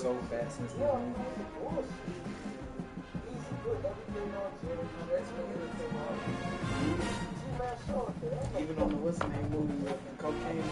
so fast since then. Even on the what's the name movie with cocaine,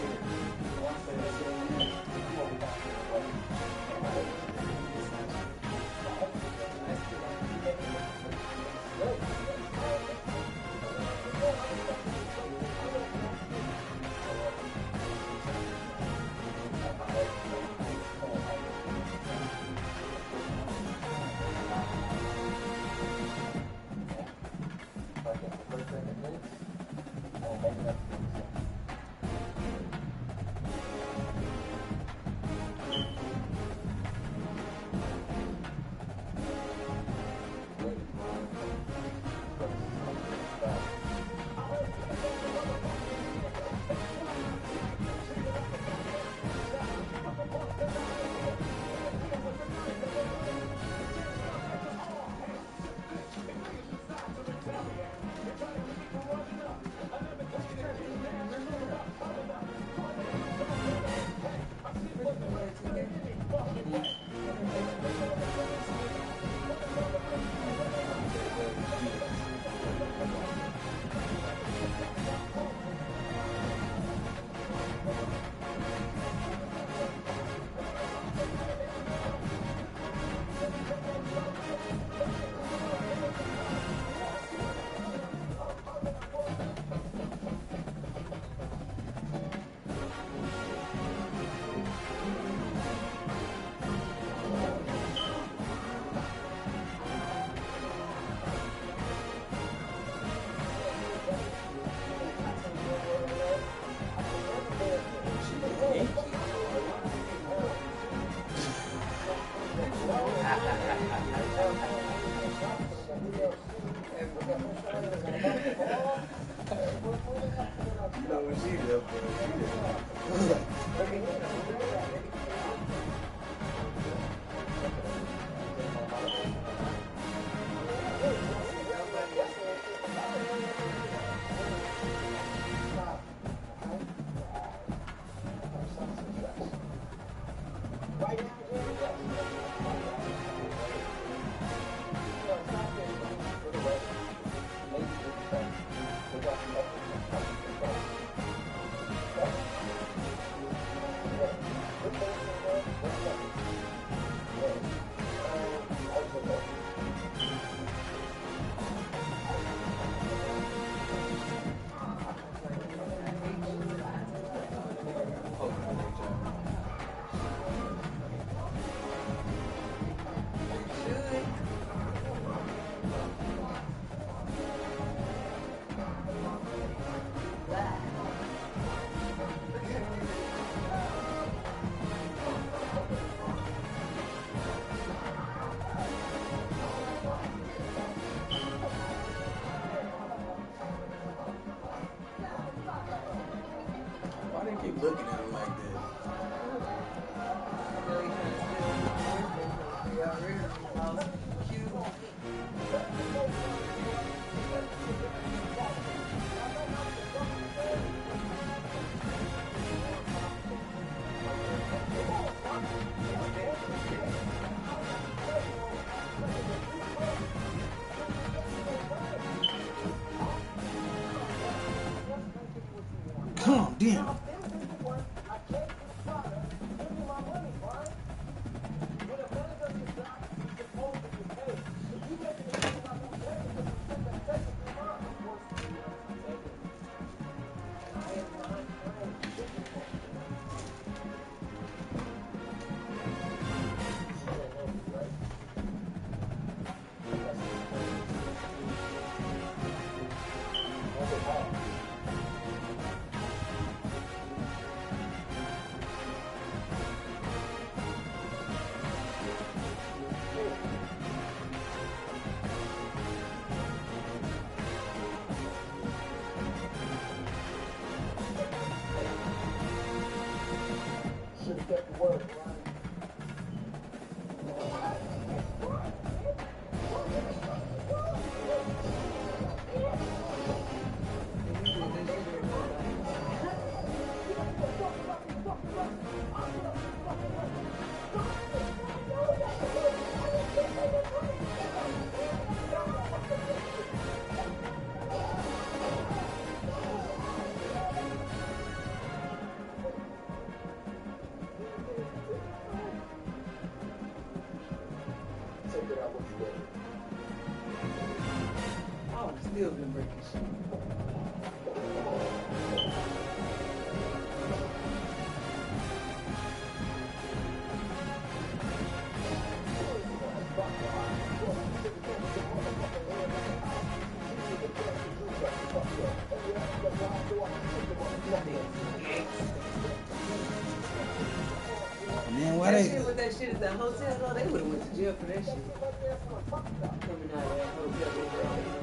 looking at him like this. Come on, damn. still been breaking shit. Man, why That they? shit with that shit at the hotel, though, they would have went to jail for that shit. Coming out of that hotel, they were all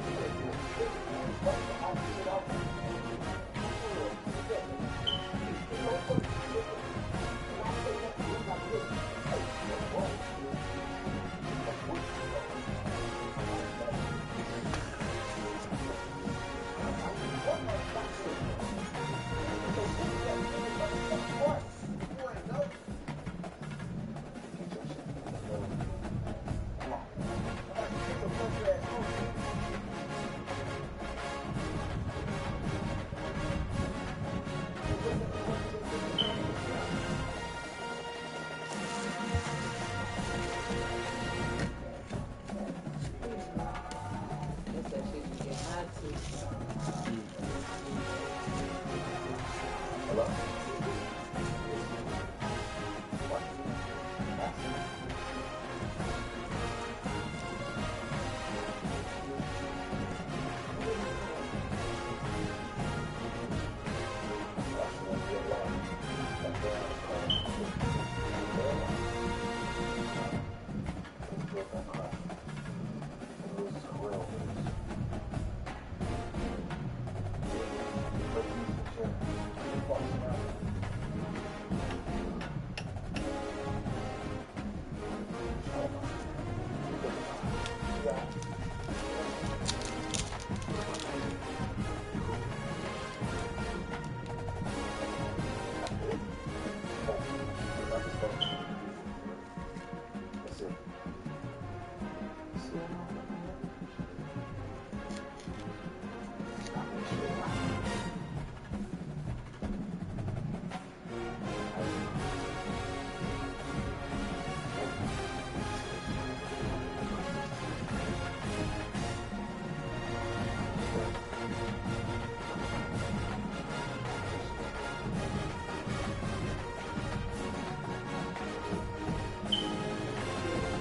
that's that shit you get high to. Hello?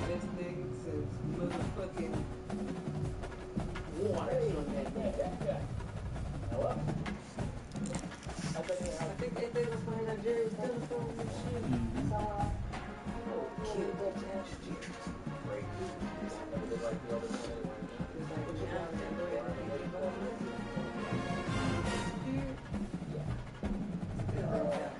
Best thing since motherfucking water on that nigga. Hello? I think they was behind Nigeria's telephone and shit. Killed that ass shit. Great. Never did like the other one anyway. It's like, what you got that boy, I think he bought it. Still don't count.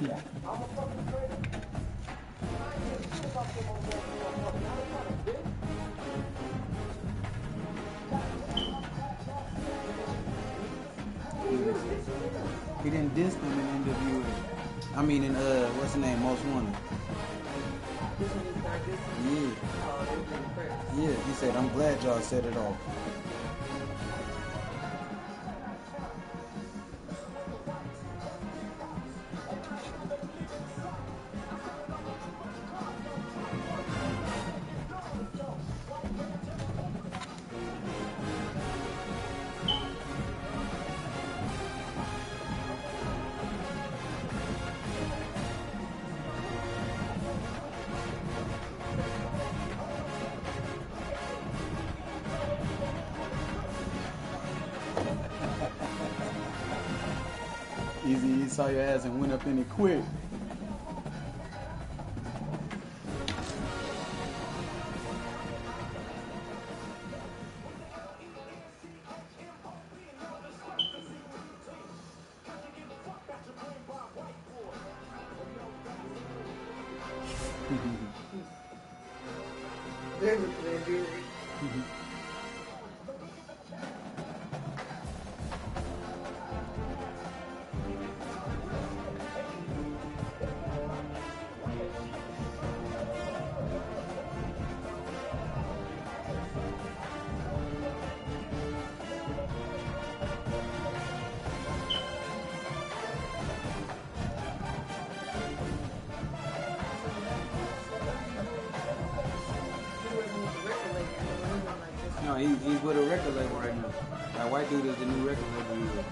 Yeah. He didn't diss them in the interview. I mean, in what's the name? Most Wanted. Yeah. Yeah. He said, "I'm glad y'all set it off." Easy, he saw your ass and went up in it quick. They was Nigerian. he's with a record label right now. That white dude is the new record label he's with.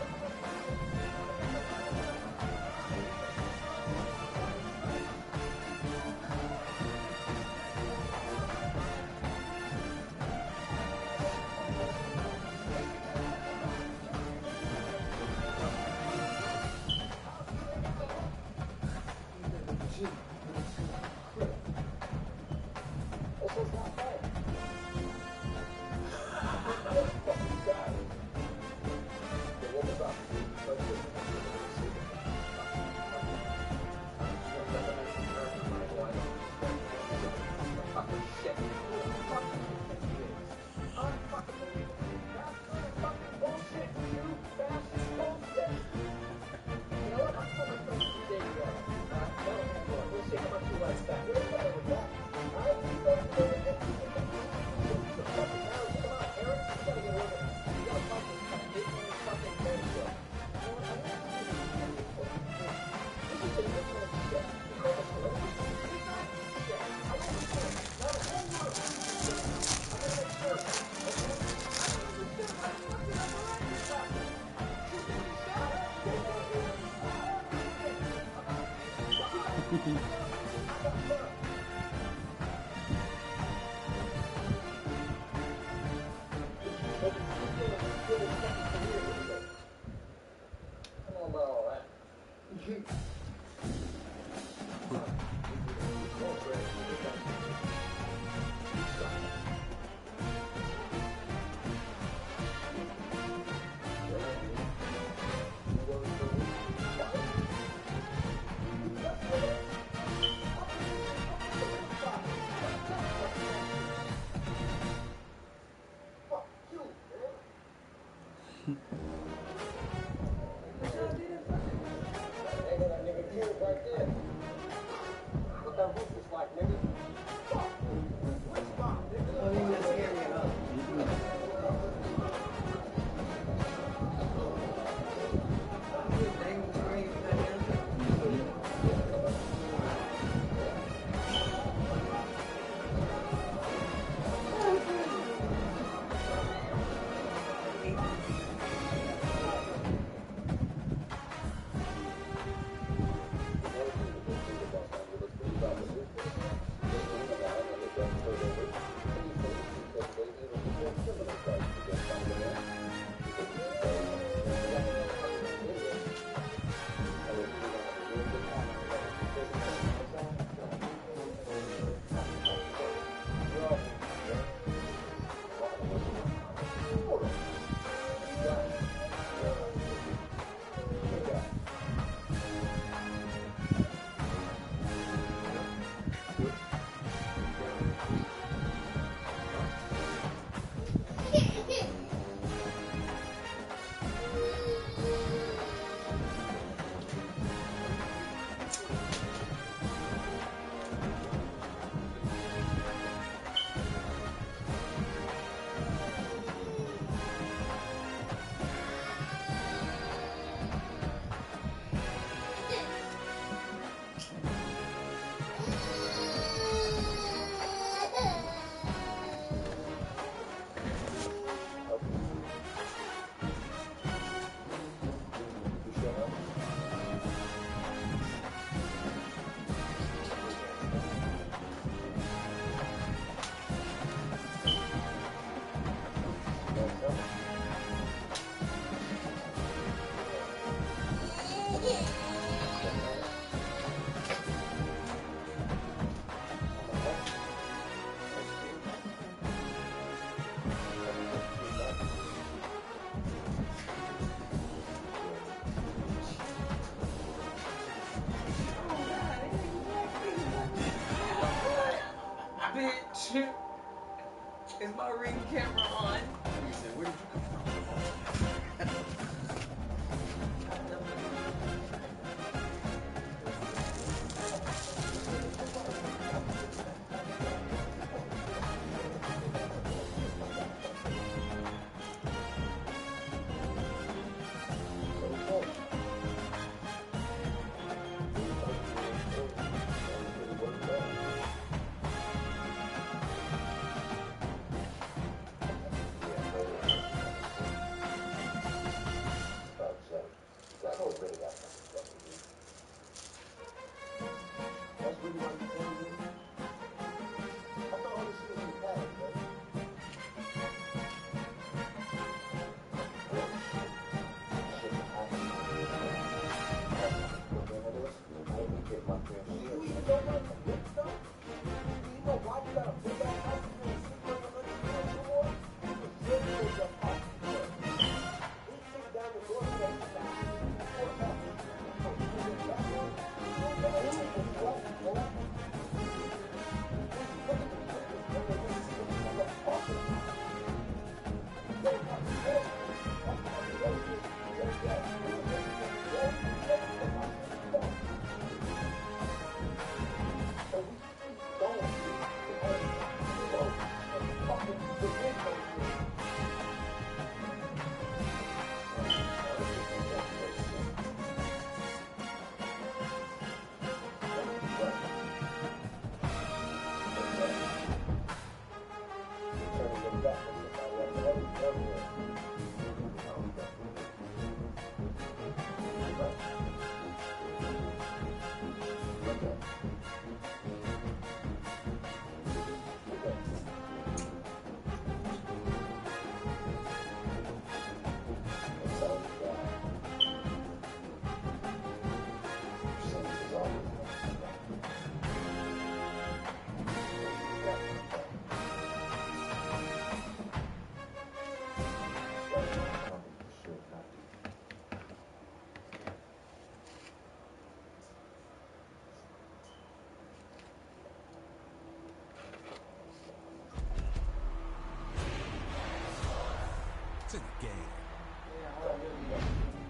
in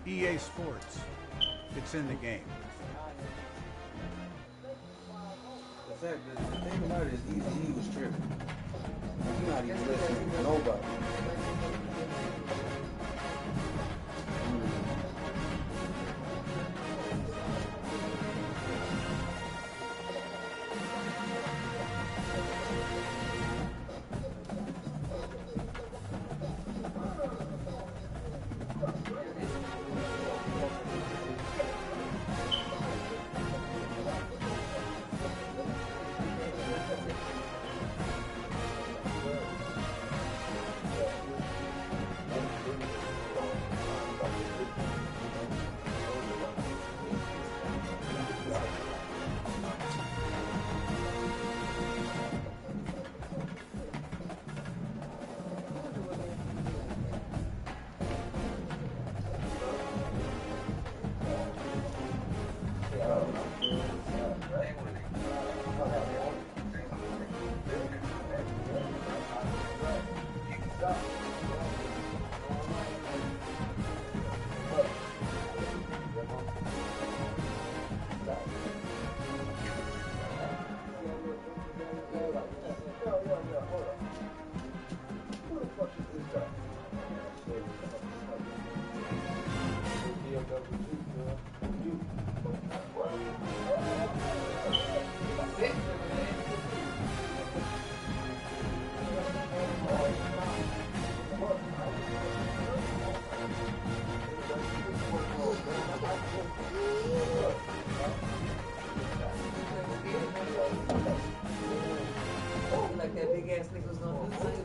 the game. EA Sports. It's in the game. The thing about it is, he was tripping. He's not even listening to nobody. Like that big ass nigga was gonna do something.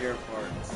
Gear parts.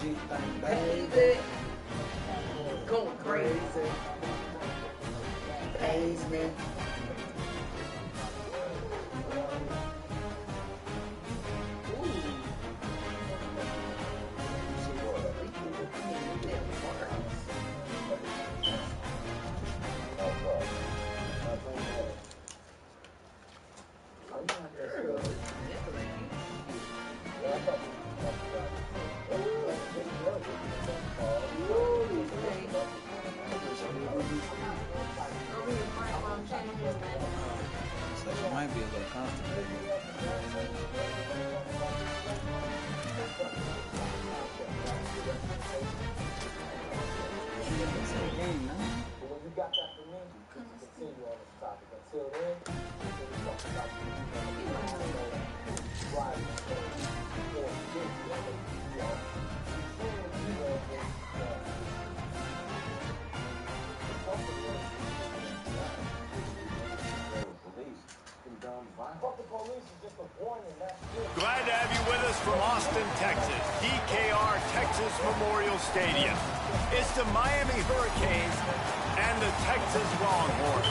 Crazy. Going crazy. Basement. So she might be a little constipated. It's a game, man. When you got that for me, we can continue on this topic. Until then, we're going to talk about Glad to have you with us from Austin, Texas, DKR Texas Memorial Stadium. It's the Miami Hurricanes and the Texas Longhorns.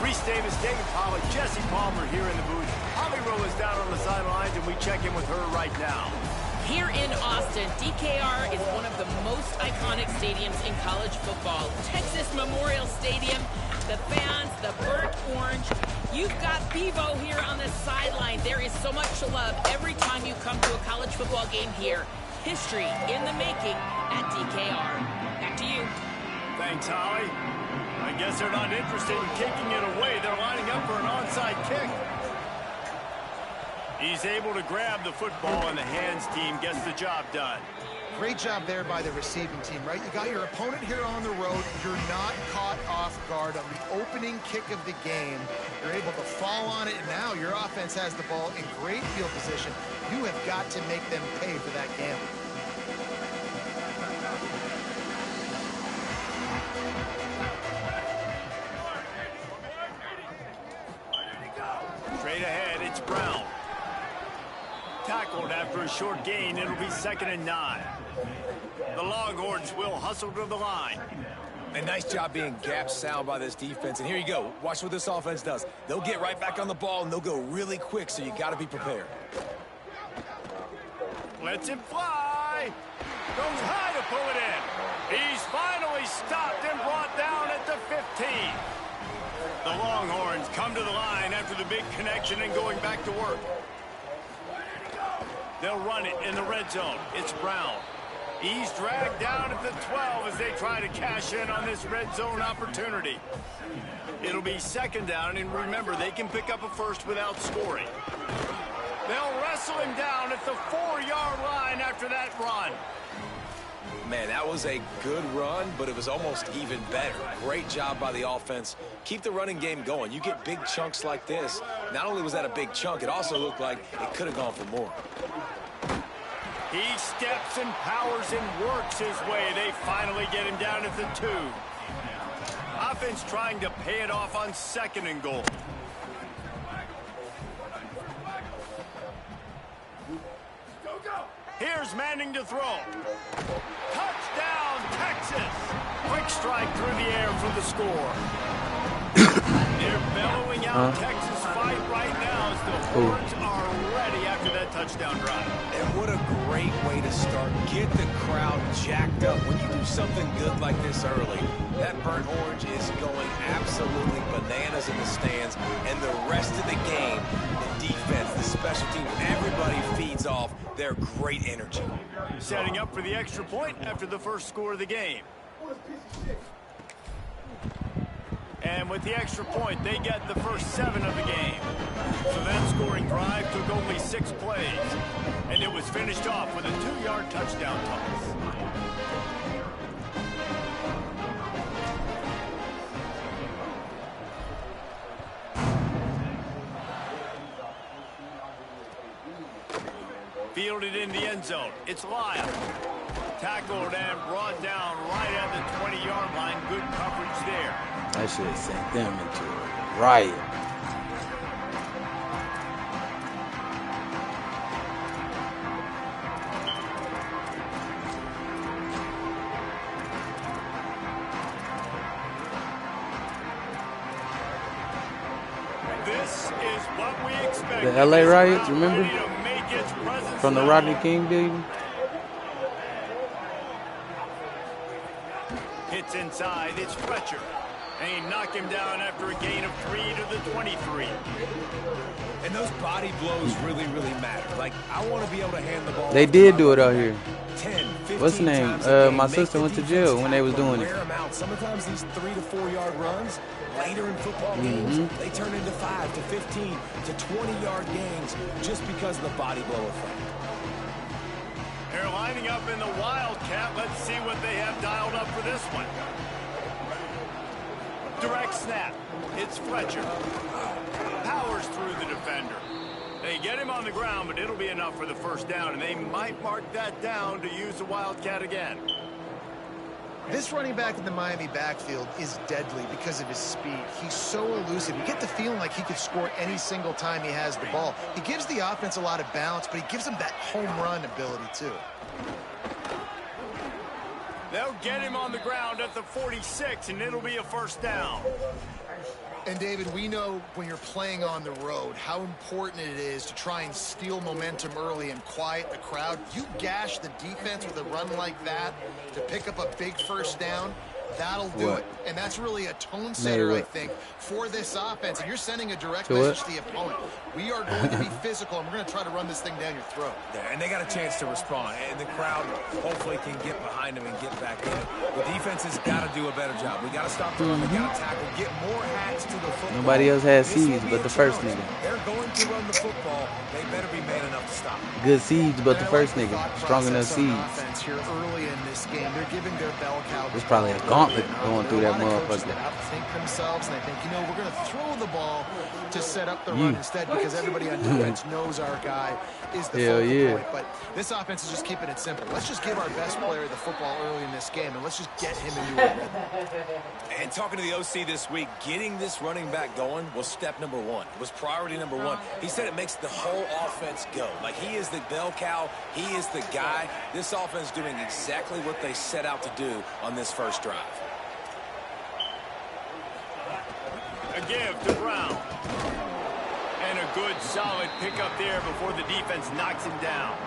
Reese Davis, David Pollack, Jesse Palmer here in the booth. Holly Rowe is down on the sidelines, and we check in with her right now. Here in Austin, DKR is one of the most iconic stadiums in college football. Texas Memorial Stadium, the fans, the burnt orange. You've got Bevo here on the sideline. There is so much to love every time you come to a college football game here. History in the making at DKR. Back to you. Thanks, Holly. I guess they're not interested in kicking it away. They're lining up for an onside kick. He's able to grab the football, and the hands team gets the job done. Great job there by the receiving team, right? You got your opponent here on the road. You're not caught off guard on the opening kick of the game. You're able to fall on it, and now your offense has the ball in great field position. You have got to make them pay for that gamble. Straight ahead, it's Brown. Tackled after a short gain. It'll be 2nd and 9. The Longhorns will hustle to the line. A nice job being gap sound by this defense. And here you go. Watch what this offense does. They'll get right back on the ball, and they'll go really quick, so you got to be prepared. Lets him fly. Goes high to pull it in. He's finally stopped and brought down at the 15. The Longhorns come to the line after the big connection and going back to work. They'll run it in the red zone. It's Brown. He's dragged down at the 12 as they try to cash in on this red zone opportunity. It'll be 2nd down, and remember, they can pick up a first without scoring. They'll wrestle him down at the 4-yard line after that run. Man, that was a good run, but it was almost even better. Great job by the offense. Keep the running game going. You get big chunks like this. Not only was that a big chunk, it also looked like it could have gone for more. He steps and powers and works his way. They finally get him down at the 2. Offense trying to pay it off on 2nd and goal. Here's Manning to throw. Touchdown, Texas! Quick strike through the air for the score. They're bellowing out Texas fight right now as the Horns are ready after that touchdown drive. And what a great way to start. Get the crowd jacked up when you do something good like this early. That burnt orange is going absolutely bananas in the stands, and the rest of the game, the defense, the special team, everybody feeds off their great energy. Setting up for the extra point after the first score of the game. And with the extra point, they get the first 7 of the game. So that scoring drive took only 6 plays. And it was finished off with a 2-yard touchdown toss. Fielded in the end zone. It's Lyle. Tackled and brought down right at the 20-yard line. Good coverage there. I should have sent them into a riot. just what we expected. The LA riots, Ready remember? to make its presence From the known. Rodney King building. Hits inside, it's Fletcher. And he knocked him down after a gain of 3 to the 23. And those body blows really, really matter. Like, I want to be able to hand the ball. They did do it out here. 10, 15 What's the name? times a game, My make sister the went to defense jail when they was tackle, doing it. wear 'em out. Sometimes these 3 to 4 yard runs later in football games, they turn into 5 to 15 to 20-yard gains just because of the body blow effect. They're lining up in the Wildcat. Let's see what they have dialed up for this one. Direct snap. It's Fletcher. Powers through the defender. They get him on the ground, but it'll be enough for the first down, and they might mark that down to use the Wildcat again. This running back in the Miami backfield is deadly because of his speed. He's so elusive. You get the feeling like he could score any single time he has the ball. He gives the offense a lot of balance, but he gives them that home run ability too. They'll get him on the ground at the 46, and it'll be a first down. And David, we know when you're playing on the road how important it is to try and steal momentum early and quiet the crowd. You gash the defense with a run like that to pick up a big first down, that'll do it. And that's really a tone setter, I think, for this offense. And you're sending a direct message to the opponent. We are going to be physical, and we're going to try to run this thing down your throat. And they got a chance to respond, and the crowd hopefully can get behind them and get back in it. The defense has got to do a better job. We got to stop the run. We got to tackle, get more hats to the football. Nobody else has seeds but the first nigga. They're going to run the football. They better be man enough to stop. Good seeds, but the first nigga. Strong enough seeds. Here early in this game, they're giving their bell cow. There's probably a gauntlet going through that motherfucker. Think themselves, and they think, you know, we're going to throw the ball to set up the run instead because everybody on defense knows our guy is the focal point. But this offense is just keeping it simple. Let's just give our best player the football early in this game, and let's just get him into it. And talking to the OC this week, getting this running back going was step number one. It was priority number one. He said it makes the whole offense go. Like, he is the bell cow. He is the guy. This offense is doing exactly what they set out to do on this first drive. A give to Brown. And a good, solid pickup there before the defense knocks him down.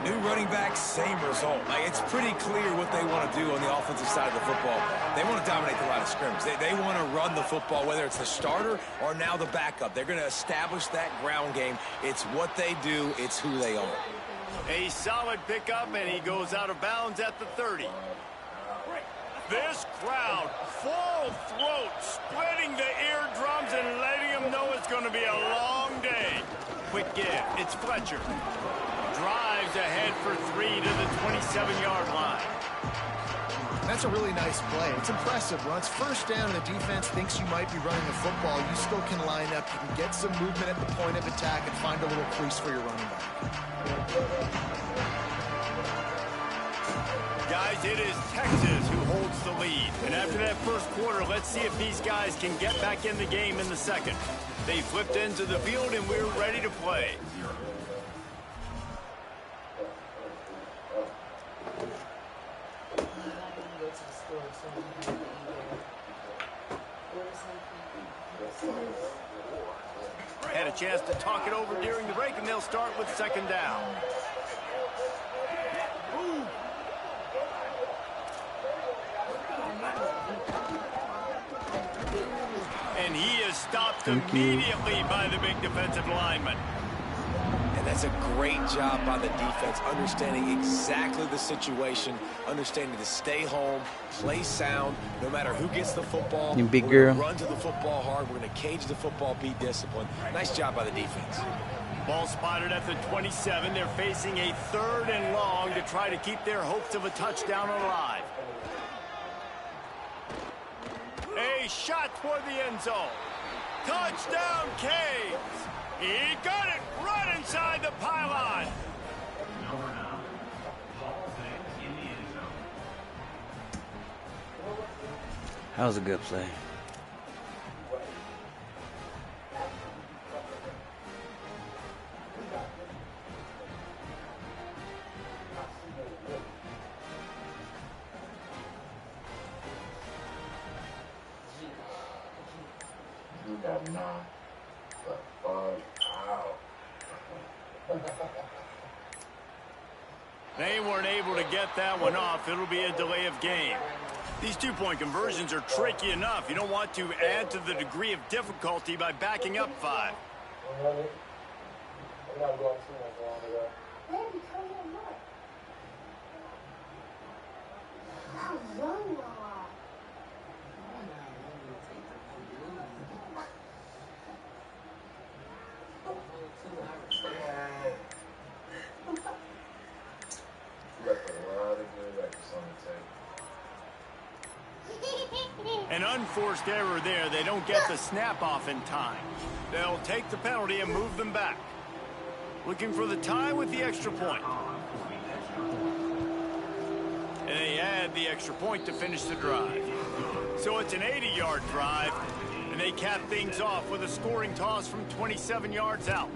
New running back, same result. Like, it's pretty clear what they want to do on the offensive side of the football. They want to dominate the line of scrimmage. They want to run the football, whether it's the starter or now the backup. They're going to establish that ground game. It's what they do. It's who they are. A solid pickup, and he goes out of bounds at the 30. This crowd, full throat, splitting the eardrums and letting them know it's going to be a long day. Quick give. It's Fletcher. Drives ahead for 3 to the 27-yard line. That's a really nice play. It's impressive. When it's first down and the defense thinks you might be running the football, you still can line up. You can get some movement at the point of attack and find a little crease for your running back. Guys, it is Texas who holds the lead. And after that first quarter, let's see if these guys can get back in the game in the second. They flipped into the field, and we're ready to play. Had a chance to talk it over during the break, and they'll start with second down. And he is stopped immediately by the big defensive lineman. And that's a great job by the defense, understanding exactly the situation, understanding to stay home, play sound, no matter who gets the football. You big we're girl. gonna run to the football hard. We're going to cage the football, be disciplined. Nice job by the defense. Ball spotted at the 27. They're facing a 3rd and long to try to keep their hopes of a touchdown alive. A shot toward the end zone. Touchdown, Caves. He got it right inside the pylon. That was a good play. They weren't able to get that one off. It'll be a delay of game. These two-point conversions are tricky enough. You don't want to add to the degree of difficulty by backing up 5. An unforced error there. They don't get the snap off in time. They'll take the penalty and move them back. Looking for the tie with the extra point. And they add the extra point to finish the drive. So it's an 80-yard drive, and they cap things off with a scoring toss from 27 yards out.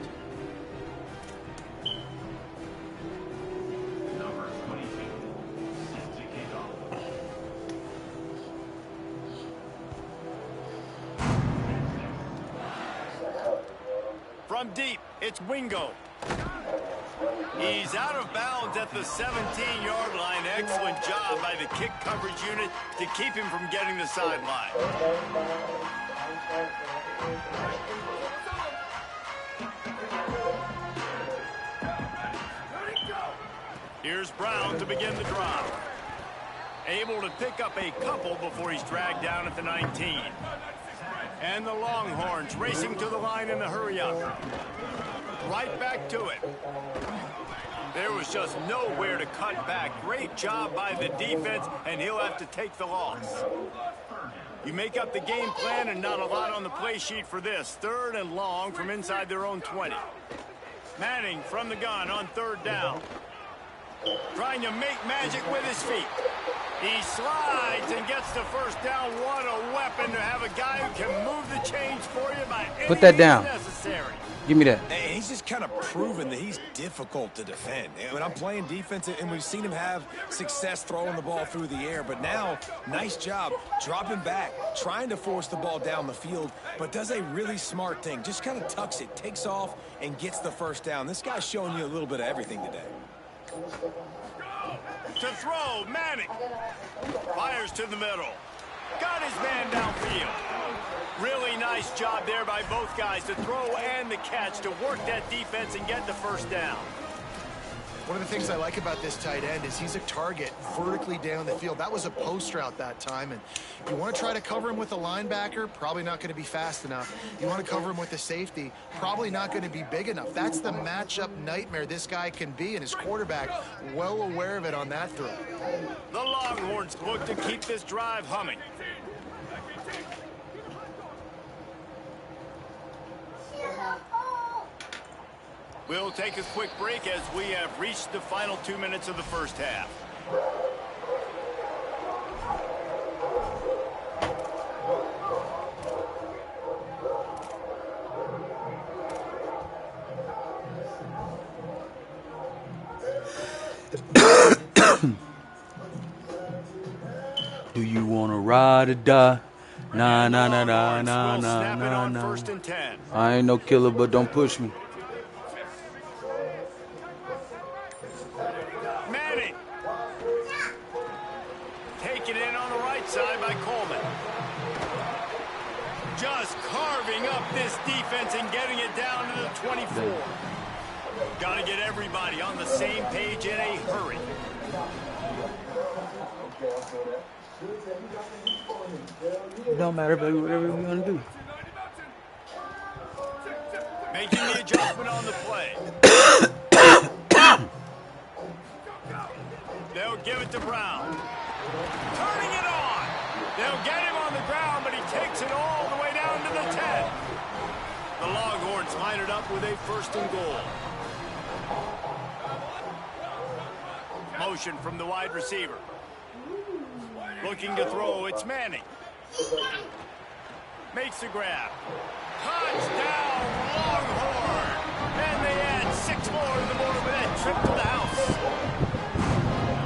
From deep, it's Wingo. He's out of bounds at the 17-yard line. Excellent job by the kick coverage unit to keep him from getting the sideline. Here's Brown to begin the drive. Able to pick up a couple before he's dragged down at the 19. And the Longhorns racing to the line in a hurry-up. Right back to it. There was just nowhere to cut back. Great job by the defense, and he'll have to take the loss. You make up the game plan, and not a lot on the play sheet for this. 3rd and long from inside their own 20. Manning from the gun on 3rd down. Trying to make magic with his feet. He slides and gets the first down. What a weapon to have a guy who can move the chains for you by any Put that down. means necessary. Give me that. And he's just kind of proven that he's difficult to defend. And when I'm playing defense, and we've seen him have success throwing the ball through the air, but now, nice job dropping back, trying to force the ball down the field, but does a really smart thing. Just kind of tucks it, takes off, and gets the first down. This guy's showing you a little bit of everything today. To throw, Manning. Fires to the middle. Got his man downfield. Really nice job there by both guys to throw and the catch to work that defense and get the first down. One of the things I like about this tight end is he's a target vertically down the field. That was a post route that time, and you want to try to cover him with a linebacker, probably not going to be fast enough. You want to cover him with a safety, probably not going to be big enough. That's the matchup nightmare this guy can be, and his quarterback well aware of it on that throw. The Longhorns look to keep this drive humming. We'll take a quick break as we have reached the final 2 minutes of the first half. Do you want to ride or die? Nah, nah, nah, nah, nah, nah, nah, nah. 1st and 10. I ain't no killer, but don't push me. Manning. Taken in on the right side by Coleman. Just carving up this defense and getting it down to the 24. Got to get everybody on the same page in a hurry. It don't matter, baby, whatever we're going to do. Making the adjustment on the play. They'll give it to Brown. Turning it on. They'll get him on the ground, but he takes it all the way down to the 10. The Longhorns line it up with a 1st and goal. Motion from the wide receiver. Looking to throw, it's Manning. Makes the grab. Touchdown, Longhorn! And they add 6 more to the board with that trip to the house.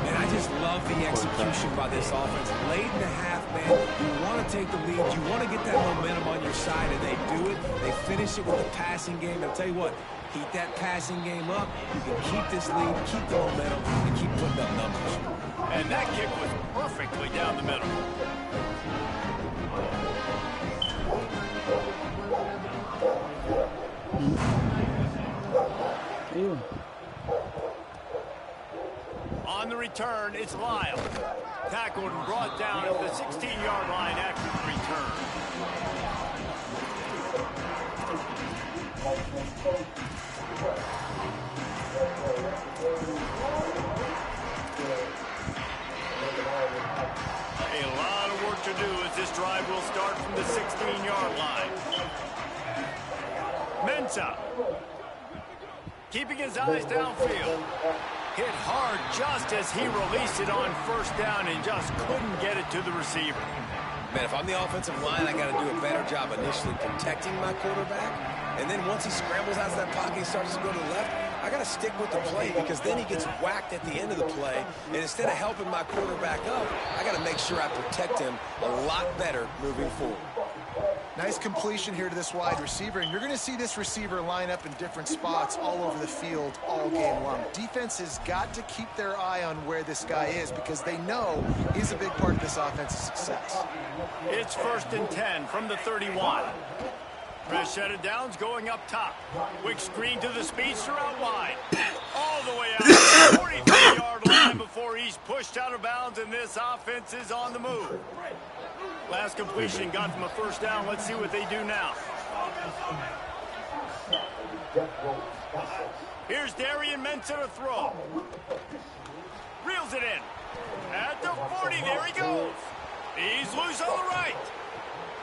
And I just love the execution by this offense. Late in the half, man, you want to take the lead. You want to get that momentum on your side, and they do it. They finish it with the passing game. I'll tell you what, keep that passing game up. You can keep this lead, keep the momentum, and keep And that kick was perfectly down the middle. On the return, it's Lyle. Tackled and brought down at the 16-yard line after the return. A lot of work to do as this drive will start from the 16-yard line. Mensah. Keeping his eyes downfield. Hit hard just as he released it on first down and just couldn't get it to the receiver. Man, if I'm the offensive line, I got to do a better job initially protecting my quarterback. And then once he scrambles out of that pocket, he starts to go to the left, I got to stick with the play because then he gets whacked at the end of the play. And instead of helping my quarterback up, I got to make sure I protect him a lot better moving forward. Nice completion here to this wide receiver, and you're going to see this receiver line up in different spots all over the field all game long. Defense has got to keep their eye on where this guy is because they know he's a big part of this offense's success. It's 1st and 10 from the 31. Press shutted downs going up top. Quick screen to the speedster out wide. All the way out to the 43-yard line before he's pushed out of bounds, and this offense is on the move. Last completion got them a first down. Let's see what they do now. Here's Darian Mensah to throw. Reels it in. At the 40, there he goes. He's loose on the right.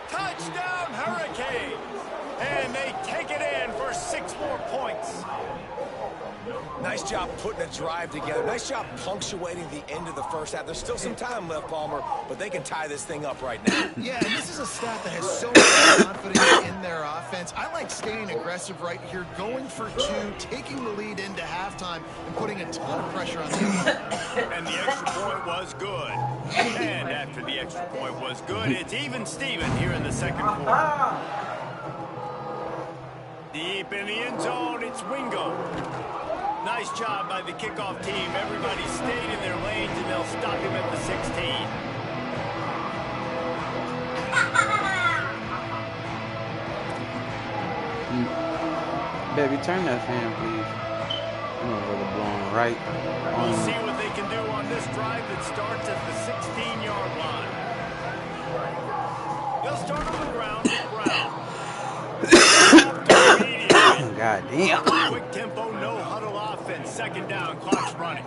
Touchdown, Hurricanes. And they take it in for 6 more points. Nice job putting a drive together. Nice job punctuating the end of the first half. There's still some time left, Palmer, but they can tie this thing up right now. Yeah, and this is a staff that has so much confidence in their offense. I like staying aggressive right here, going for 2, taking the lead into halftime, and putting a ton of pressure on the opponent. And the extra point was good. And after the extra point was good, it's even Steven here in the second quarter. Deep in the end zone, it's Wingo. Nice job by the kickoff team. Everybody stayed in their lanes, and they'll stop him at the 16. Baby, turn that fan, please. I'm a little blown right. We'll see what they can do on this drive that starts at the 16-yard line. They'll start on the ground with Brown. God damn. Quick tempo, no huddle offense. Second down, clock's running.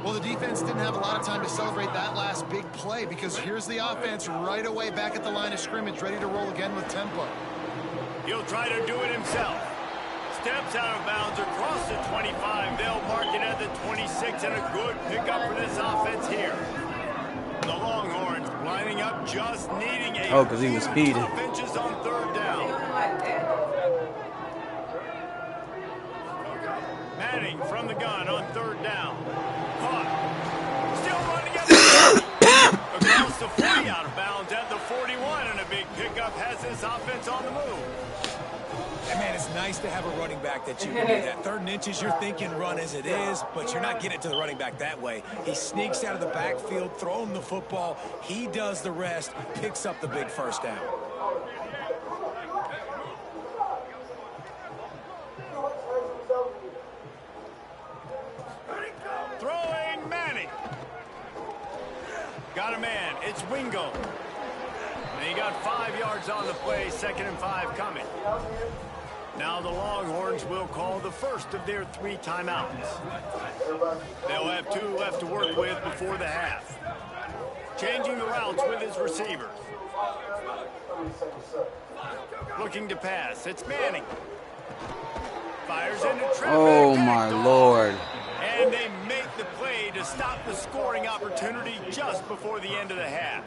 Well, the defense didn't have a lot of time to celebrate that last big play because here's the offense right away back at the line of scrimmage, ready to roll again with tempo. He'll try to do it himself. Steps out of bounds across the 25. They'll mark it at the 26, and a good pickup for this offense here. The Longhorns lining up, just needing a because he was speeding. 12 inches on 3rd down. Manning from the gun on 3rd down. Caught. Still running up the across the 40, out of bounds at the 41, and a big pickup has this offense on the move. And man, it's nice to have a running back that you can do that. 3rd and inches, you're thinking run as it is, but you're not getting it to the running back that way. He sneaks out of the backfield, throwing the football. He does the rest, picks up the big first down. Throwing Manning. Got a man. It's Wingo. And he got 5 yards on the play. 2nd and 5 coming. Now the Longhorns will call the first of their 3 timeouts. They'll have 2 left to work with before the half. Changing the routes with his receivers. Looking to pass. It's Manning. Fires into traffic. Oh, my Lord. And they make the play to stop the scoring opportunity just before the end of the half.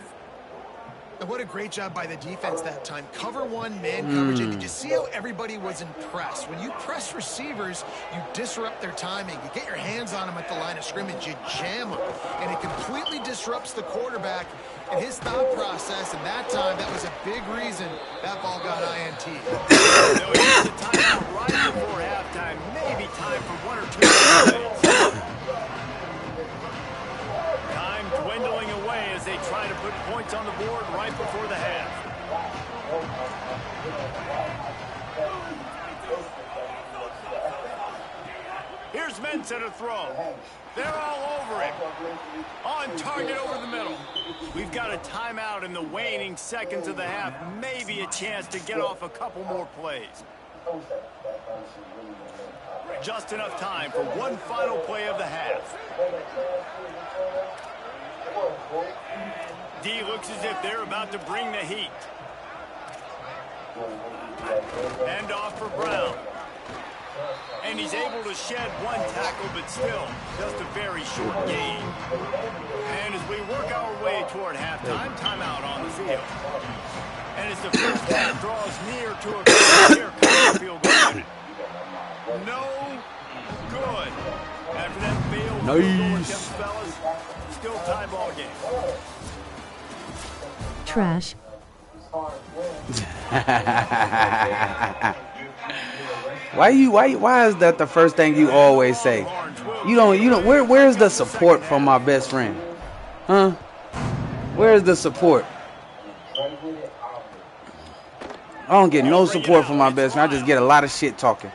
And what a great job by the defense that time. Cover 1, man coverage. And did you see how everybody was impressed? When you press receivers, you disrupt their timing. You get your hands on them at the line of scrimmage. You jam them. And it completely disrupts the quarterback and his thought process. And that time, that was a big reason that ball got INT. They'll use the timeout right before halftime. Maybe time for 1 or 2 minutes. Time they try to put points on the board right before the half. Here's Mensah to throw. They're all over him. On target over the middle. We've got a timeout in the waning seconds of the half. Maybe a chance to get off a couple more plays. Just enough time for one final play of the half. D looks as if they're about to bring the heat. Hand off for Brown. And he's able to shed one tackle, but still just a very short gain. And as we work our way toward halftime, timeout on the field. And as the first half draws near to a close, here comes the field goal unit. No good. After that failed field goal attempt, fellas, still tie ball game. Trash. Why is that the first thing you always say? You don't where's the support from my best friend? Huh? Where's the support? I don't get no support from my best friend. I just get a lot of shit talking.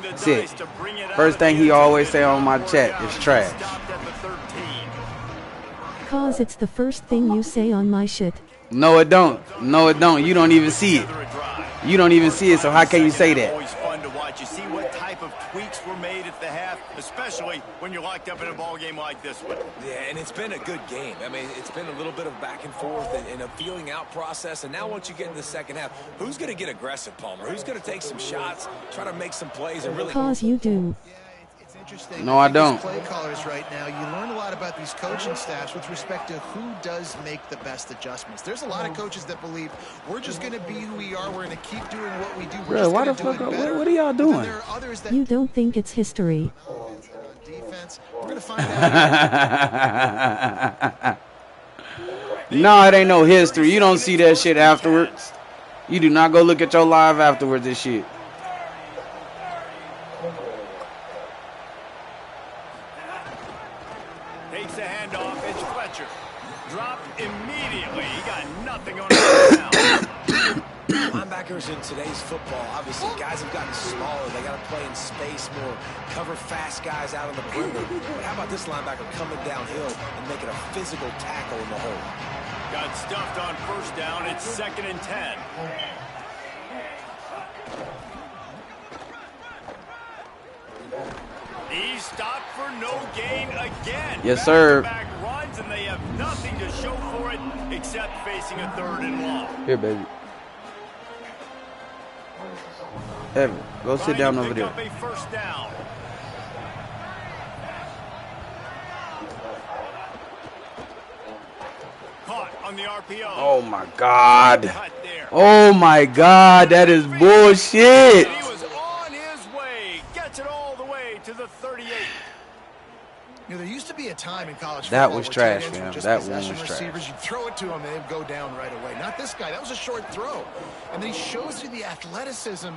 That's it. First thing he always say on my chat is trash. Cause it's the first thing you say on my shit. No, it don't. No, it don't. You don't even see it. You don't even see it, so how can you say that? Always fun to watch. You see what type of tweaks were made at the half, especially when you're locked up in a ball game like this one. Yeah, and it's been a good game. I mean, it's been a little bit of back and forth and a feeling out process. And now once you get in the second half, who's going to get aggressive, Palmer? Who's going to take some shots, try to make some plays, and really... Cause you do. No, I don't. Play callers right now, you learn a lot about these coaching staffs with respect to who does make the best adjustments. There's a lot of coaches that believe we're just going to be who we are. We're going to keep doing what we do. We're Bro, why the fuck? What are y'all doing? There are others that you don't think it's history. Defense. We're going to find out. No, it ain't no history. You don't see that shit afterwards. You do not go look at your live afterwards. This shit. Takes the handoff. It's Fletcher. Dropped immediately. He got nothing on him now. Linebackers in today's football, obviously, guys have gotten smaller. They got to play in space more, cover fast guys out on the perimeter. But how about this linebacker coming downhill and making a physical tackle in the hole? Got stuffed on first down. It's 2nd and 10. He's stopped for no gain again. Yes, sir. Back runs, and they have nothing to show for it except facing a 3rd and long. Here, baby. Evan, go sit down over there. Up a first down. Caught on the RPO. Oh my God. Oh my God, that is bullshit. He was on his way. Gets it all the way to the 38. You know, there used to be a time in college that football was where trash, tight ends were man. just That one possession was trash. receivers. You throw it to him and they'd go down right away. Not this guy. That was a short throw. And then he shows you the athleticism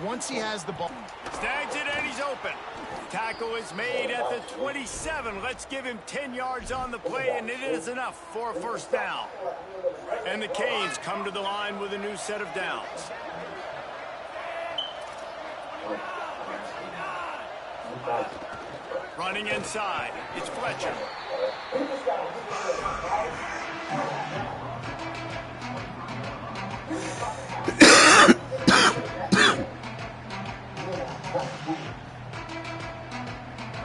once he has the ball. Snags it and he's open. Tackle is made at the 27. Let's give him 10 yards on the play, and it is enough for a first down. And the Canes come to the line with a new set of downs. Running inside, it's Fletcher.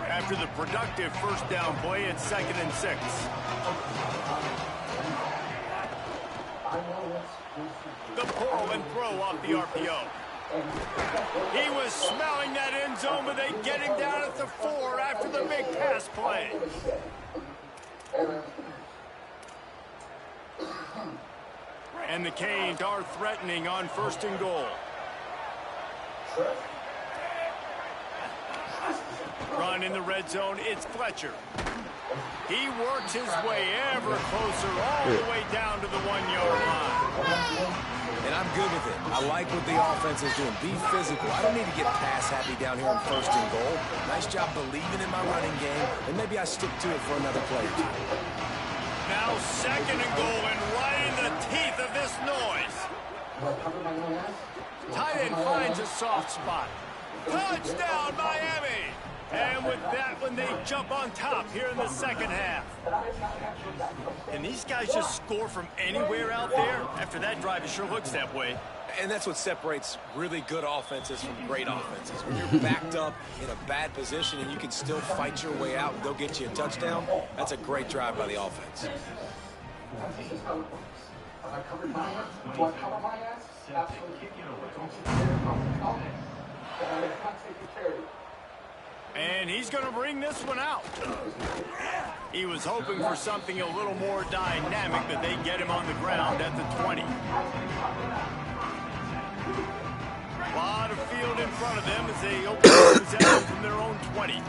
After the productive first down play, it's 2nd and 6. The pull and throw off the RPO. He was smelling that end zone, but they get him down at the 4 after the big pass play. And the Canes are threatening on 1st and goal. Run in the red zone, it's Fletcher. He works his way ever closer all the way down to the 1-yard line. And I'm good with it. I like what the offense is doing. Be physical. I don't need to get pass happy down here on 1st and goal. Nice job believing in my running game, and maybe I stick to it for another play or two. Now 2nd and goal, and right in the teeth of this noise. Tight end finds a soft spot. Touchdown, Miami! And with that one, they jump on top here in the 2nd half. And these guys just score from anywhere out there? After that drive, it sure looks that way. And that's what separates really good offenses from great offenses. When you're backed up in a bad position and you can still fight your way out and go get you a touchdown, that's a great drive by the offense. And he's going to bring this one out. He was hoping for something a little more dynamic, but they get him on the ground at the 20. A lot of field in front of them as they open the possession from their own 20.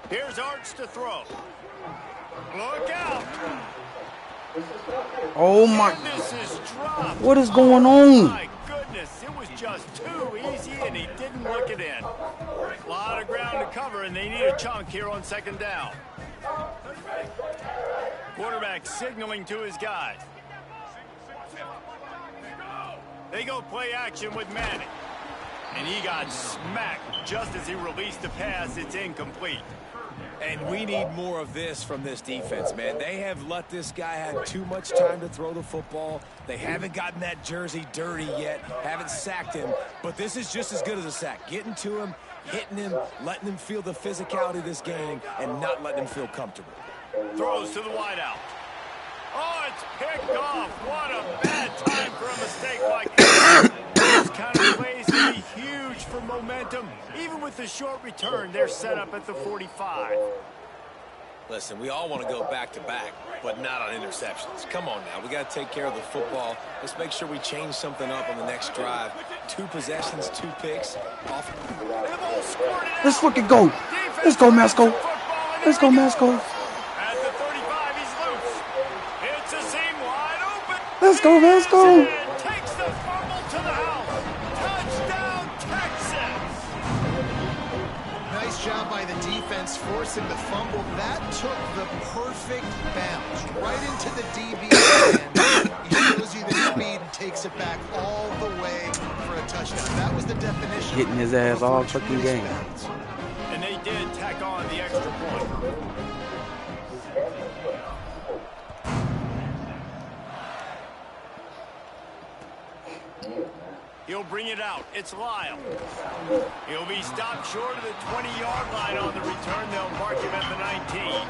Here's Arch to throw. Look out! Oh my! This is dropped. What is going on? My goodness, it was just too easy, and he didn't look it in. A lot of ground to cover, and they need a chunk here on 2nd down. Quarterback signaling to his guys. They go play action with Manning. And he got smacked just as he released the pass. It's incomplete. And we need more of this from this defense, man. They have let this guy have too much time to throw the football. They haven't gotten that jersey dirty yet, haven't sacked him. But this is just as good as a sack. Getting to him, hitting him, letting him feel the physicality of this game, and not letting him feel comfortable. Throws to the wideout. Oh, it's picked off. What a bad time for a mistake like that. This kind of plays can be huge for momentum. Even with the short return, they're set up at the 45. Listen, we all want to go back-to-back, but not on interceptions. Come on now. We got to take care of the football. Let's make sure we change something up on the next drive. 2 possessions, 2 picks. Let's fucking go. Let's go, Masco. Let's go, Masco. At the 35, he's loose. It's a seam wide open. Let's go, Masco. Takes the fumble to the house. Touchdown, Texas. Nice job by the defense forcing the fumble. That took the perfect bounce right into the DB's hand. He shows you the speed and takes it back all the way for a touchdown. That was the definition. Hitting his ass all fucking game. And they did tack on the extra point. He'll bring it out. It's Lyle. He'll be stopped short of the 20-yard line on the return. They'll mark him at the 19.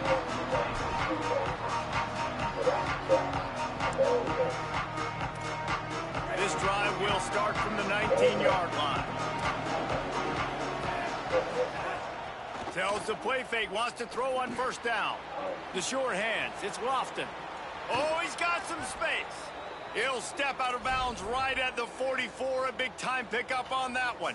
This drive will start from the 19-yard line. Tells the play fake, wants to throw on 1st down. The short hands, it's Lofton. Oh, he's got some space. He'll step out of bounds right at the 44. A big-time pickup on that one.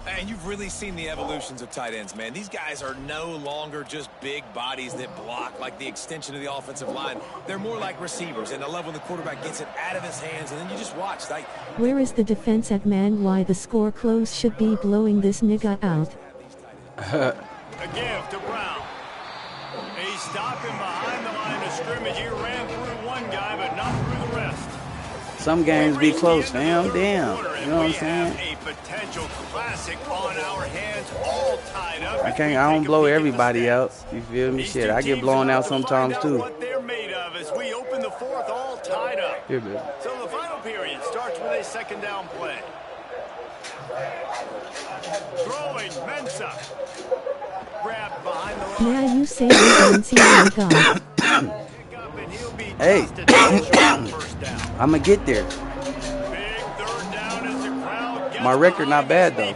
And you've really seen the evolutions of tight ends, man. These guys are no longer just big bodies that block like the extension of the offensive line. They're more like receivers, and I love when the quarterback gets it out of his hands, and then you just watch. Where is the defense at, man? Why the score close should be blowing this nigga out. A give to Brown. He's stopping behind the line of scrimmage. He ran through one guy, but not through the rest. Some games be close, fam. Damn. You know what I'm saying? A potential classic on our hands, all tied up. I don't blow everybody out. You feel me? Shit, I get blown out sometimes too. What they're made of as we open the 4th, all tied up. Here, baby. So the final period starts with a 2nd down play. Throwing Mensa. Grabbed behind the line. Yeah, you say you don't see my God. Hey, I'ma get there. My record not bad though.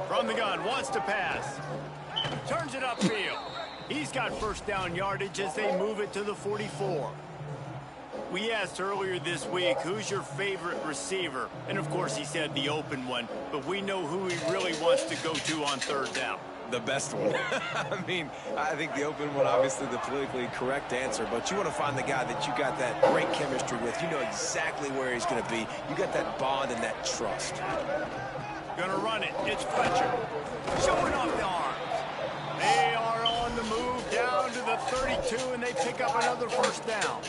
From the gun, wants to pass. Turns it upfield. He's got 1st down yardage as they move it to the 44. We asked earlier this week, who's your favorite receiver? And of course he said the open one, but we know who he really wants to go to on 3rd down. The best one. I mean, I think the open one, obviously the politically correct answer, but you want to find the guy that you got that great chemistry with. You know exactly where he's going to be. You got that bond and that trust. Gonna run it. It's Fletcher. Showing off the arms. They are on the move down to the 32, and they pick up another first down.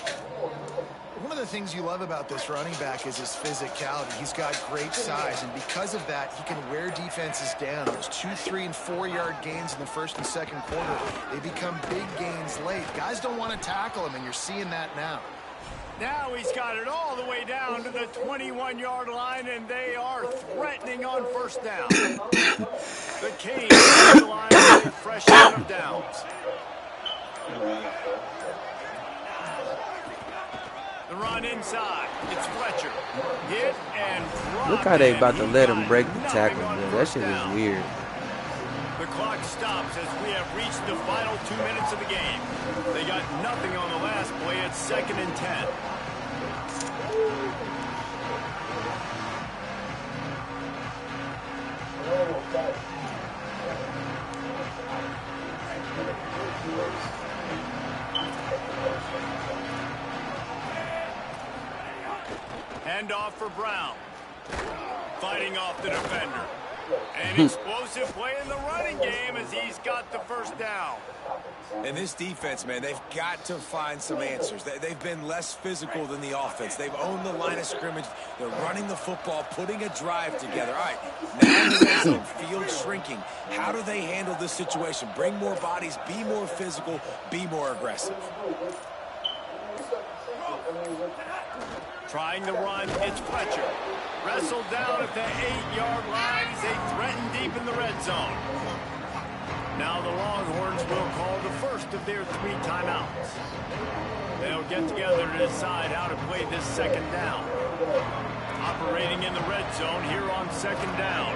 One of the things you love about this running back is his physicality. He's got great size, and because of that, he can wear defenses down. Those 2, 3, and 4-yard gains in the first and second quarter, they become big gains late. Guys don't want to tackle him, and you're seeing that now. Now he's got it all the way down to the 21-yard line, and they are threatening on first down. The Canes on the line with a fresh out of downs. The run inside. It's Fletcher. Hit and drop. Look how they about to let him break the tackle, bro. That shit is weird. The clock stops as we have reached the final 2 minutes of the game. They got nothing on the last play. It's 2nd and 10. Handoff for Brown. Fighting off the defender. An explosive play in the running game as he's got the first down. And this defense, man, they've got to find some answers. They've been less physical than the offense. They've owned the line of scrimmage. They're running the football, putting a drive together. All right, now the red zone, field shrinking. How do they handle this situation? Bring more bodies, be more physical, be more aggressive. Trying to run, it's Fletcher. Wrestled down at the 8-yard line as they threaten deep in the red zone. Now the Longhorns will call the first of their 3 timeouts. They'll get together to decide how to play this second down. Operating in the red zone here on second down.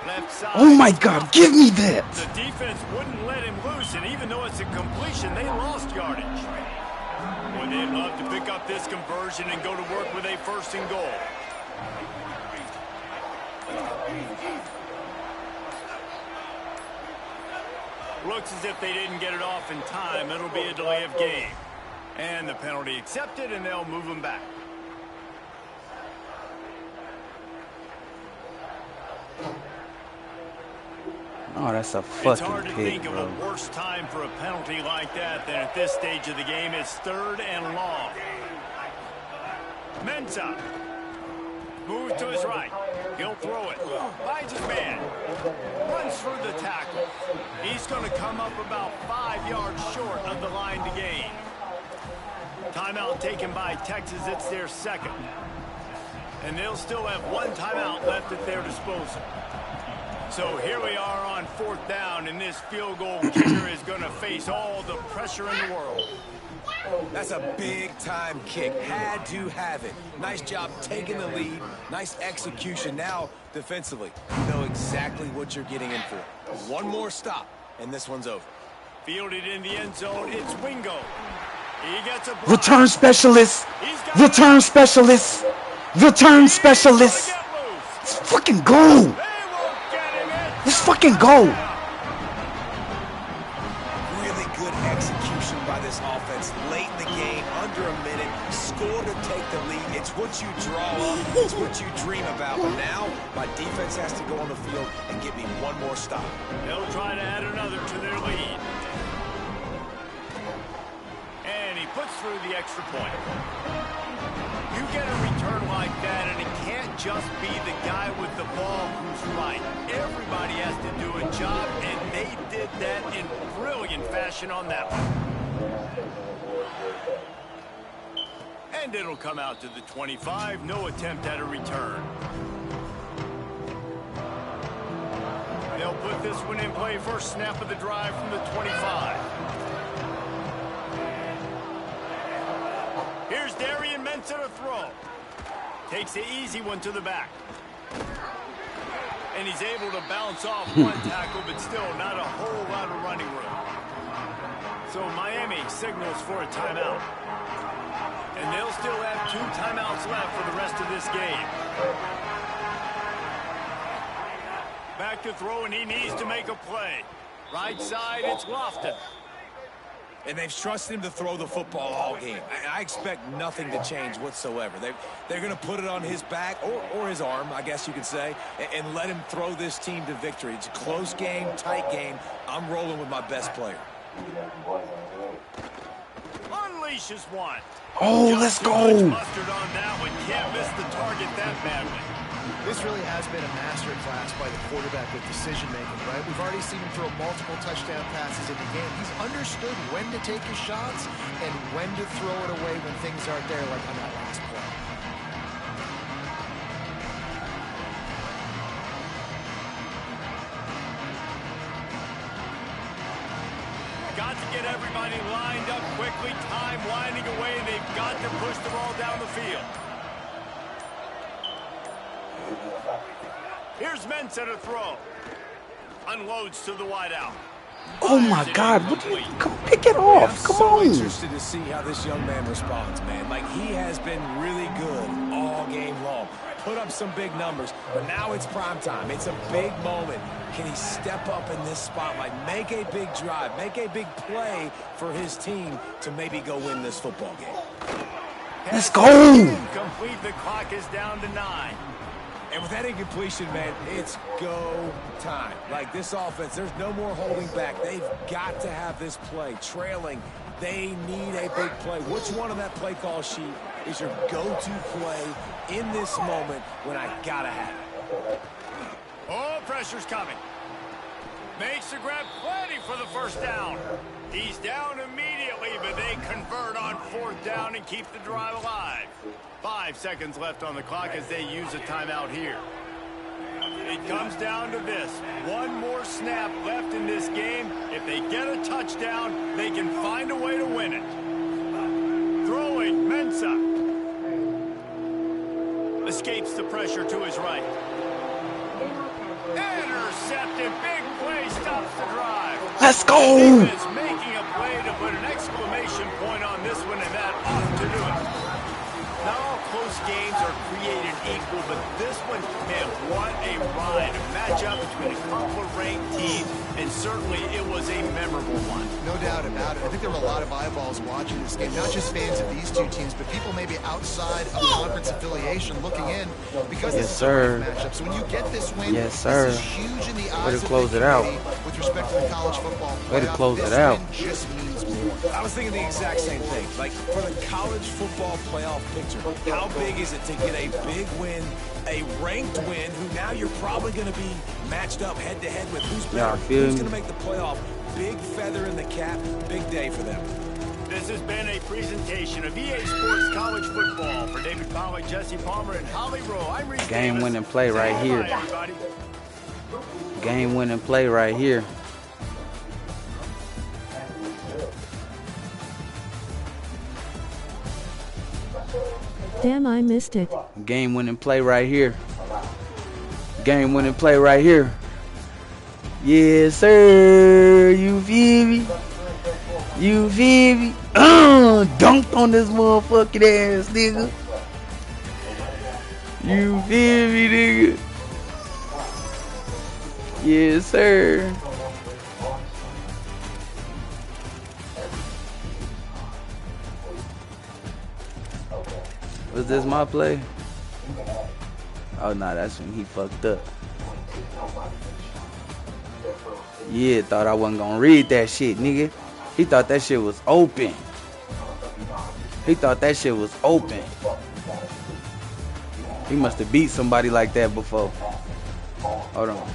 Left side. Oh my God, give me that! The defense wouldn't let him loose, and even though it's a completion, they lost yardage. Boy, they'd love to pick up this conversion and go to work with a 1st and goal. Looks as if they didn't get it off in time. It'll be a delay of game. And the penalty accepted, and they'll move him back. Oh, that's a It's hard fucking to pick, think bro. of a worse time for a penalty like that than at this stage of the game. It's 3rd and long. Mensah moves to his right. He'll throw it. Finds his man. Runs through the tackle. He's going to come up about 5 yards short of the line to gain. Timeout taken by Texas. It's their 2nd. And they'll still have 1 timeout left at their disposal. So here we are on 4th down, and this field goal kicker is going to face all the pressure in the world. That's a big-time kick. Had to have it. Nice job taking the lead. Nice execution. Now, defensively, you know exactly what you're getting in for. 1 more stop, and this one's over. Fielded in the end zone, it's Wingo. He gets a block. Return specialist! Return specialist! Return specialist! Let's fucking go! Let's fucking go! Really good execution by this offense. Late in the game, under a minute, score to take the lead. It's what you draw up. It's what you dream about. But now, my defense has to go on the field and get me 1 more stop. They'll try to add another to their lead. And he puts through the extra point. You get a return like that, and it can't just be the guy with the ball who's right. Everybody has to do a job, and they did that in brilliant fashion on that one. And it'll come out to the 25. No attempt at a return. They'll put this one in play. First snap of the drive from the 25. Here's Darian Mensah to throw. Takes the easy one to the back. And he's able to bounce off 1 tackle, but still not a whole lot of running room. So Miami signals for a timeout. And they'll still have 2 timeouts left for the rest of this game. Back to throw, and he needs to make a play. Right side, it's Lofton. And they've trusted him to throw the football all game. I expect nothing to change whatsoever. They're going to put it on his back, or his arm, I guess you could say, and let him throw this team to victory. It's a close game, tight game. I'm rolling with my best player. Unleashes one. Oh, let's go. Mustard on that one. Can't miss the target that badly. This really has been a master class by the quarterback with decision-making, right? We've already seen him throw multiple touchdown passes in the game. He's understood when to take his shots and when to throw it away when things aren't there, like on that last play. Got to get everybody lined up quickly. Time winding away, and they've got to push the ball down the field. Here's Mensah to throw. Unloads to the wideout. Oh my God! What do you come pick it off? Come so on! Interested to see how this young man responds, man. Like, he has been really good all game long. Put up some big numbers, but now it's prime time. It's a big moment. Can he step up in this spotlight, make a big drive, make a big play for his team to maybe go win this football game? Let's go! Complete. The clock is down to 9. And with that incompletion, man, it's go time. Like, this offense, there's no more holding back. They've got to have this play. Trailing, they need a big play. Which one on that play call sheet is your go-to play in this moment when I gotta have it? Oh, pressure's coming. Makes the grab, plenty for the first down. He's down immediately, but they convert on 4th down and keep the drive alive. 5 seconds left on the clock as they use a timeout here. It comes down to this. One more snap left in this game. If they get a touchdown, they can find a way to win it. Throwing, Mensah. Escapes the pressure to his right. Intercepted. Big play stops the drive. Let's go! Defense making a play to put an exclamation point on this one, and that ought to do it. Not all close games are created equal, but this one, man, what a ride. A matchup between a couple of ranked teams, and certainly it was a memorable one. No doubt about it. I think there were a lot of eyeballs watching this game, not just fans of these two teams, but people maybe outside of conference affiliation looking in because this is a great matchup. So when you get this win, this is huge in the eyes of the community with respect to the college football playoff. Way to close it out. This win just means more. I was thinking the exact same thing. Like, for the college football playoff picture, how big is it to get a big win, a ranked win, who now you're probably going to be matched up head-to-head with who's better, who's going to make the playoff. Big feather in the cap, big day for them. This has been a presentation of EA Sports College Football. For David Pollack, Jesse Palmer, and Holly Rowe, I'm Reese Game-winning play right here. Game-winning play right here. Damn, I missed it. Game-winning play right here. Game-winning play right here. Yes, sir. You feel me? You feel me? Dunked on this motherfucking ass, nigga. You feel me, nigga? Yes, sir. Was this my play? Oh, nah, that's when he fucked up. Yeah, thought I wasn't gonna read that shit, nigga. He thought that shit was open. He thought that shit was open. He must have beat somebody like that before. Hold on.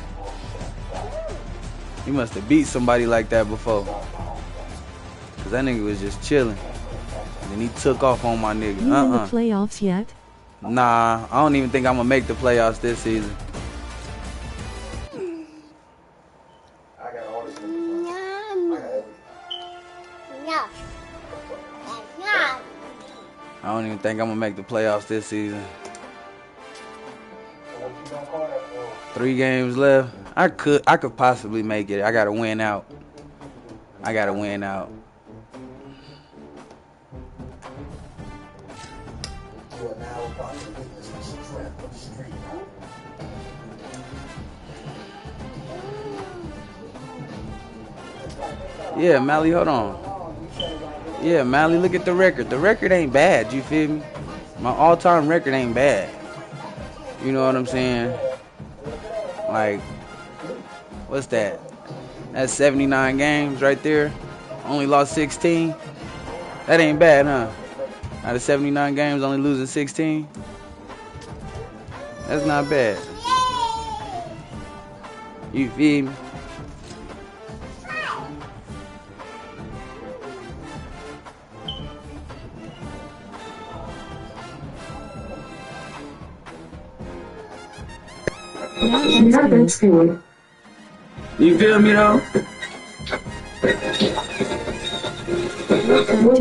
He must have beat somebody like that before. Cause that nigga was just chilling. And he took off on my nigga. You in the playoffs yet? Nah, I don't even think I'm gonna make the playoffs this season. I don't even think I'm gonna make the playoffs this season. 3 games left. I could possibly make it. I gotta win out. I gotta win out. Yeah, Mally, hold on. Yeah, Mally, look at the record. The record ain't bad, you feel me? My all-time record ain't bad. You know what I'm saying? Like, what's that? That's 79 games right there. Only lost 16. That ain't bad, huh? Out of 79 games, only losing 16. That's not bad. You feel me? Now that's good. You feel me though?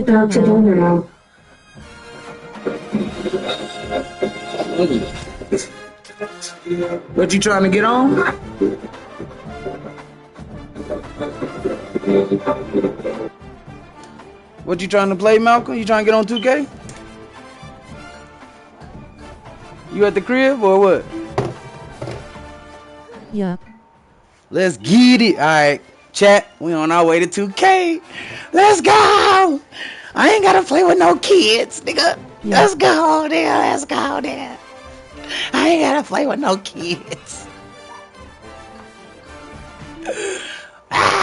Time to go now. What you trying to get on? What you trying to play, Malcolm? You trying to get on 2K? You at the crib or what? Yup. Let's get it. All right, chat. We on our way to 2K. Let's go. I ain't gotta play with no kids, nigga. Yeah. Let's go there. Let's go there. I ain't gotta play with no kids. Ah!